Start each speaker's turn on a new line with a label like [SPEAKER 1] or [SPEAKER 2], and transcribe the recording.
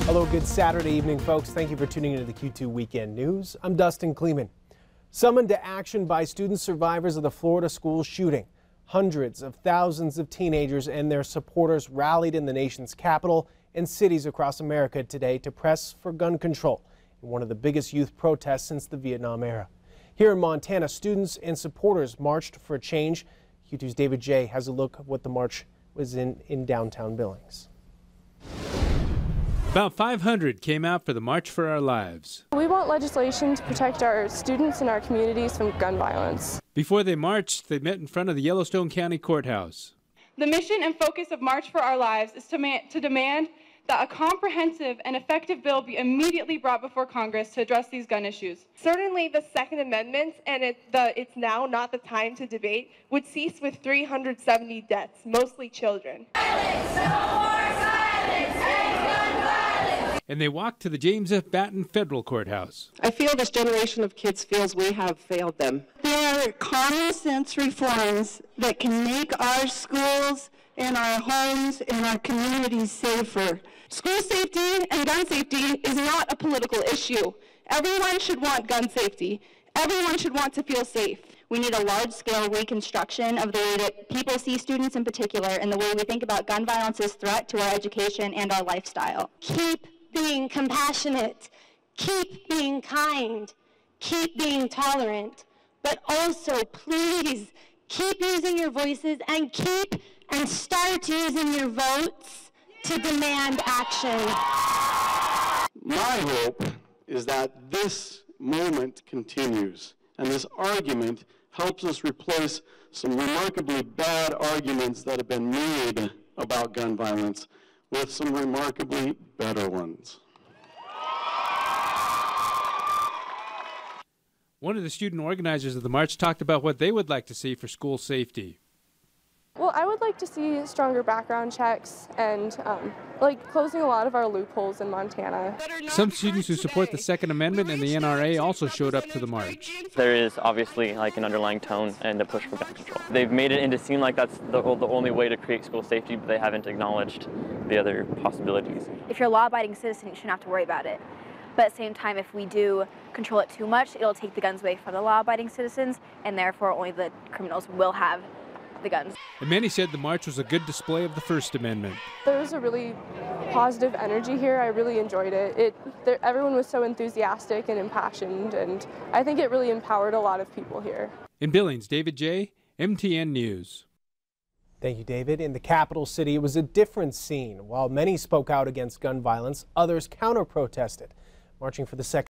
[SPEAKER 1] Hello, good Saturday evening, folks. Thank you for tuning into the Q2 Weekend News. I'm Dustin Kleeman. Summoned to action by student survivors of the Florida school shooting. Hundreds of thousands of teenagers and their supporters rallied in the nation's capital and cities across America today to press for gun control in one of the biggest youth protests since the Vietnam era. Here in Montana, students and supporters marched for a change. Q2's David J. has a look at what the march was in downtown Billings.
[SPEAKER 2] About 500 came out for the March for Our Lives.
[SPEAKER 3] We want legislation to protect our students and our communities from gun violence.
[SPEAKER 2] Before they marched, they met in front of the Yellowstone County Courthouse.
[SPEAKER 4] The mission and focus of March for Our Lives is to demand that a comprehensive and effective bill be immediately brought before Congress to address these gun issues.
[SPEAKER 5] Certainly the Second Amendment and it's now not the time to debate would cease with 370 deaths, mostly children.
[SPEAKER 6] Silence, no more silence, end gun violence.
[SPEAKER 2] And they walked to the James F. Batten Federal Courthouse.
[SPEAKER 7] I feel this generation of kids feels we have failed them.
[SPEAKER 8] There are common sense reforms that can make our schools and our homes and our communities safer.
[SPEAKER 5] School safety and gun safety is not a political issue. Everyone should want gun safety. Everyone should want to feel safe.
[SPEAKER 9] We need a large-scale reconstruction of the way that people see students in particular and the way we think about gun violence's threat to our education and our lifestyle.
[SPEAKER 10] Keep being compassionate, keep being kind, keep being tolerant, but also please keep using your voices and start using your votes to demand action.
[SPEAKER 11] My hope is that this moment continues and this argument helps us replace some remarkably bad arguments that have been made about gun violence with some remarkably better ones.
[SPEAKER 2] One of the student organizers of the march talked about what they would like to see for school safety.
[SPEAKER 3] Well, I would like to see stronger background checks and closing a lot of our loopholes in Montana.
[SPEAKER 2] Some students who support the Second Amendment and the NRA also showed up to the march.
[SPEAKER 12] There is obviously an underlying tone and a push for gun control. They've made it into seem like that's the only way to create school safety, but they haven't acknowledged the other possibilities.
[SPEAKER 9] If you're a law-abiding citizen, you shouldn't have to worry about it. But at the same time, if we do control it too much, it'll take the guns away from the law-abiding citizens, and therefore only the criminals will have the guns.
[SPEAKER 2] And many said the march was a good display of the First Amendment.
[SPEAKER 3] There was a really positive energy here. I really enjoyed it. Everyone was so enthusiastic and impassioned, and I think it really empowered a lot of people here.
[SPEAKER 2] In Billings, David J., MTN News.
[SPEAKER 1] Thank you, David. In the capital city, it was a different scene. While many spoke out against gun violence, others counter-protested. Marching for the Second